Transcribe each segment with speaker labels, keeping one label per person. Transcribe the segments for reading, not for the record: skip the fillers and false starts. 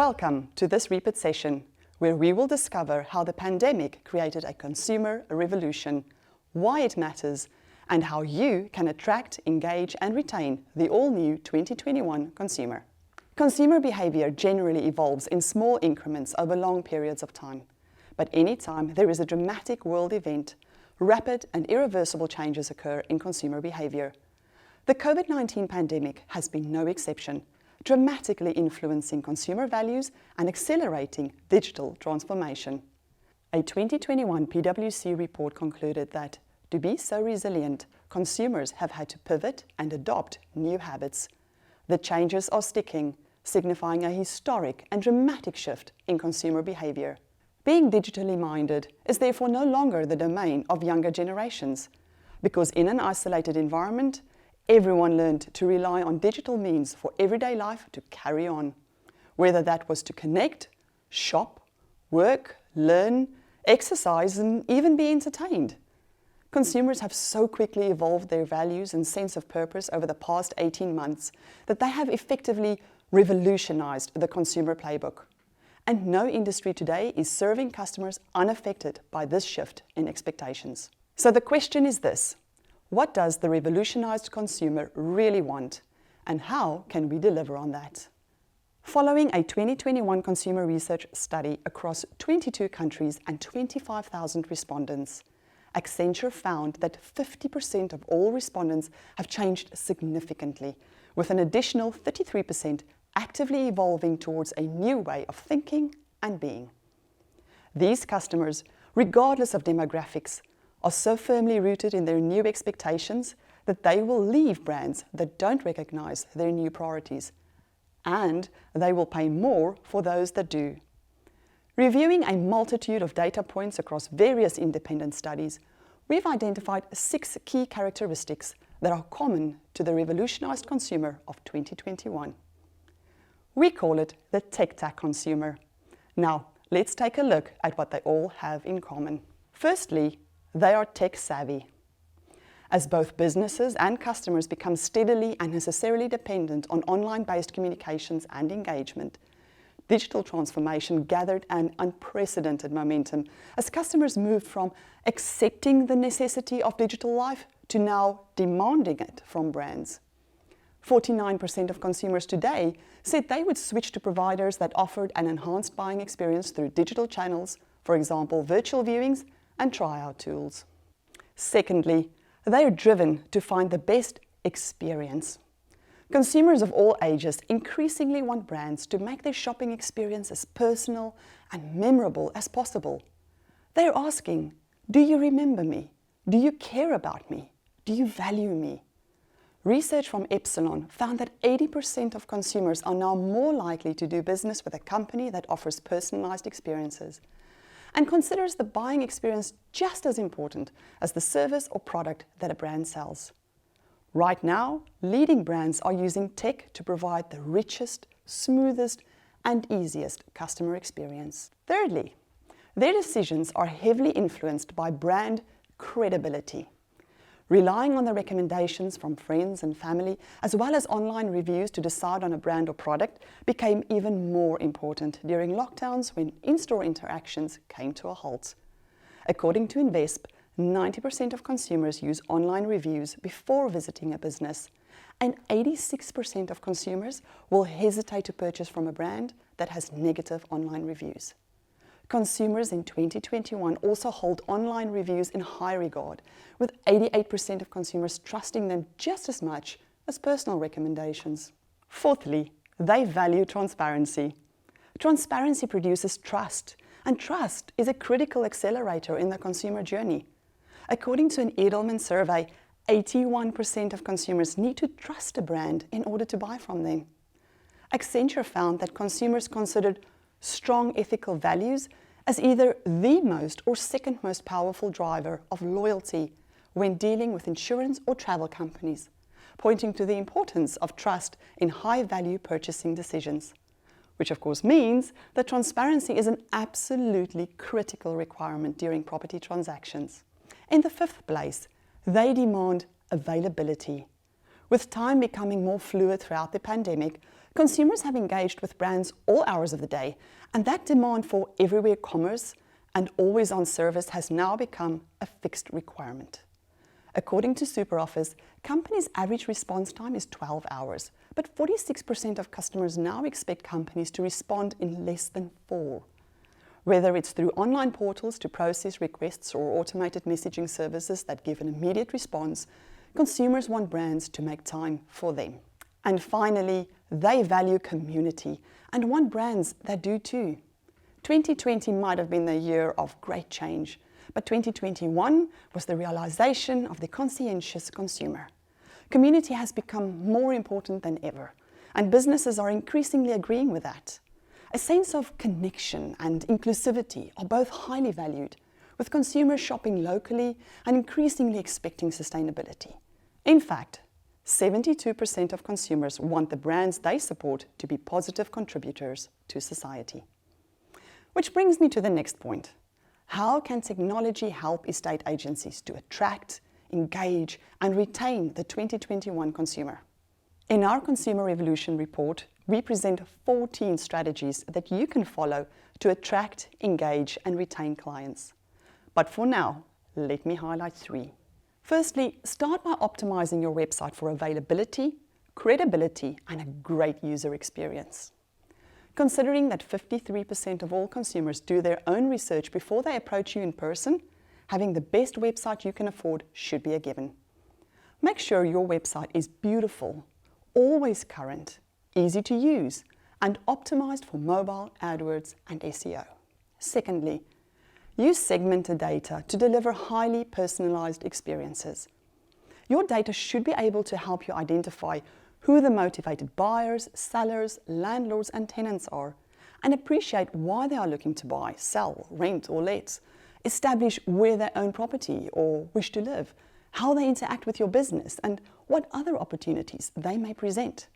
Speaker 1: Welcome to this repeat session, where we will discover how the pandemic created a consumer revolution, why it matters, and how you can attract, engage, and retain the all-new 2021 consumer. Consumer behavior generally evolves in small increments over long periods of time. But anytime there is a dramatic world event, rapid and irreversible changes occur in consumer behavior. The COVID-19 pandemic has been no exception, dramatically influencing consumer values and accelerating digital transformation. A 2021 PwC report concluded that, to be so resilient, consumers have had to pivot and adopt new habits. The changes are sticking, signifying a historic and dramatic shift in consumer behavior. Being digitally minded is therefore no longer the domain of younger generations, because in an isolated environment, everyone learned to rely on digital means for everyday life to carry on, whether that was to connect, shop, work, learn, exercise, and even be entertained. Consumers have so quickly evolved their values and sense of purpose over the past 18 months that they have effectively revolutionized the consumer playbook. And no industry today is serving customers unaffected by this shift in expectations. So the question is this: what does the revolutionized consumer really want, and how can we deliver on that? Following a 2021 consumer research study across 22 countries and 25,000 respondents, Accenture found that 50% of all respondents have changed significantly, with an additional 33% actively evolving towards a new way of thinking and being. These customers, regardless of demographics, are so firmly rooted in their new expectations that they will leave brands that don't recognize their new priorities, and they will pay more for those that do. Reviewing a multitude of data points across various independent studies, we've identified 6 key characteristics that are common to the revolutionized consumer of 2021. We call it the TechTac consumer. Now, let's take a look at what they all have in common. Firstly, they are tech-savvy. As both businesses and customers become steadily and necessarily dependent on online-based communications and engagement, digital transformation gathered an unprecedented momentum as customers moved from accepting the necessity of digital life to now demanding it from brands. 49% of consumers today said they would switch to providers that offered an enhanced buying experience through digital channels, for example, virtual viewings and tryout tools. Secondly, they are driven to find the best experience. Consumers of all ages increasingly want brands to make their shopping experience as personal and memorable as possible. They are asking, do you remember me? Do you care about me? Do you value me? Research from Epsilon found that 80% of consumers are now more likely to do business with a company that offers personalized experiences, and considers the buying experience just as important as the service or product that a brand sells. Right now, leading brands are using tech to provide the richest, smoothest, and easiest customer experience. Thirdly, their decisions are heavily influenced by brand credibility. Relying on the recommendations from friends and family, as well as online reviews to decide on a brand or product, became even more important during lockdowns when in-store interactions came to a halt. According to Invesp, 90% of consumers use online reviews before visiting a business, and 86% of consumers will hesitate to purchase from a brand that has negative online reviews. Consumers in 2021 also hold online reviews in high regard, with 88% of consumers trusting them just as much as personal recommendations. Fourthly, they value transparency. Transparency produces trust, and trust is a critical accelerator in the consumer journey. According to an Edelman survey, 81% of consumers need to trust a brand in order to buy from them. Accenture found that consumers considered strong ethical values as either the most or second most powerful driver of loyalty when dealing with insurance or travel companies, pointing to the importance of trust in high-value purchasing decisions, which of course means that transparency is an absolutely critical requirement during property transactions. In the fifth place, they demand availability. With time becoming more fluid throughout the pandemic, Consumers have engaged with brands all hours of the day, and that demand for everywhere commerce and always-on service has now become a fixed requirement. According to SuperOffice, companies' average response time is 12 hours, but 46% of customers now expect companies to respond in less than 4. Whether it's through online portals to process requests or automated messaging services that give an immediate response, consumers want brands to make time for them. And finally, they value community and want brands that do too. 2020 might have been the year of great change, but 2021 was the realization of the conscientious consumer. Community has become more important than ever, and businesses are increasingly agreeing with that. A sense of connection and inclusivity are both highly valued, with consumers shopping locally and increasingly expecting sustainability. In fact, 72% of consumers want the brands they support to be positive contributors to society. Which brings me to the next point. How can technology help estate agencies to attract, engage, and retain the 2021 consumer? In our Consumer Revolution report, we present 14 strategies that you can follow to attract, engage, and retain clients. But for now, let me highlight 3. Firstly, start by optimizing your website for availability, credibility, and a great user experience. Considering that 53% of all consumers do their own research before they approach you in person, having the best website you can afford should be a given. Make sure your website is beautiful, always current, easy to use, and optimized for mobile, AdWords, and SEO. Secondly, use segmented data to deliver highly personalized experiences. Your data should be able to help you identify who the motivated buyers, sellers, landlords, and tenants are, and appreciate why they are looking to buy, sell, rent, or let. Establish where they own property or wish to live, how they interact with your business, and what other opportunities they may present.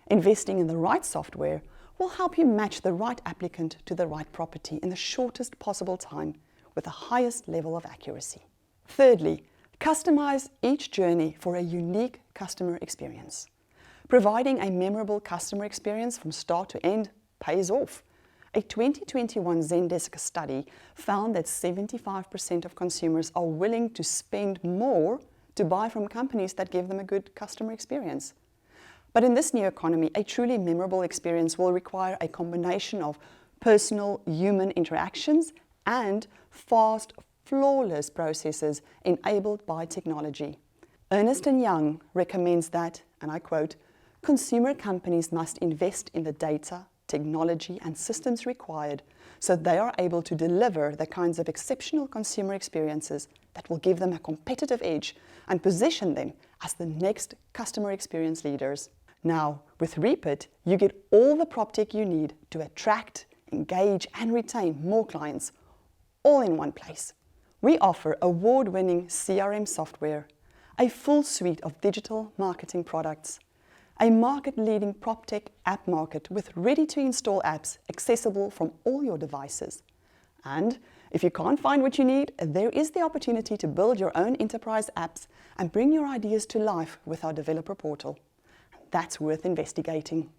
Speaker 1: Investing in the right software will help you match the right applicant to the right property in the shortest possible time with the highest level of accuracy. Thirdly, customize each journey for a unique customer experience. Providing a memorable customer experience from start to end pays off. A 2021 Zendesk study found that 75% of consumers are willing to spend more to buy from companies that give them a good customer experience. But in this new economy, a truly memorable experience will require a combination of personal human interactions and fast, flawless processes enabled by technology. Ernst & Young recommends that, and I quote, "Consumer companies must invest in the data, technology, and systems required so they are able to deliver the kinds of exceptional consumer experiences that will give them a competitive edge and position them as the next customer experience leaders." Now, with Reapit, you get all the PropTech you need to attract, engage, and retain more clients, all in one place. We offer award-winning CRM software, a full suite of digital marketing products, a market-leading PropTech app market with ready-to-install apps accessible from all your devices. And if you can't find what you need, there is the opportunity to build your own enterprise apps and bring your ideas to life with our developer portal. That's worth investigating.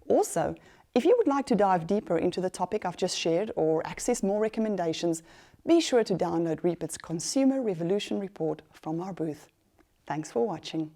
Speaker 1: Also, if you would like to dive deeper into the topic I've just shared or access more recommendations, be sure to download Reapit's Consumer Revolution report from our booth. Thanks for watching.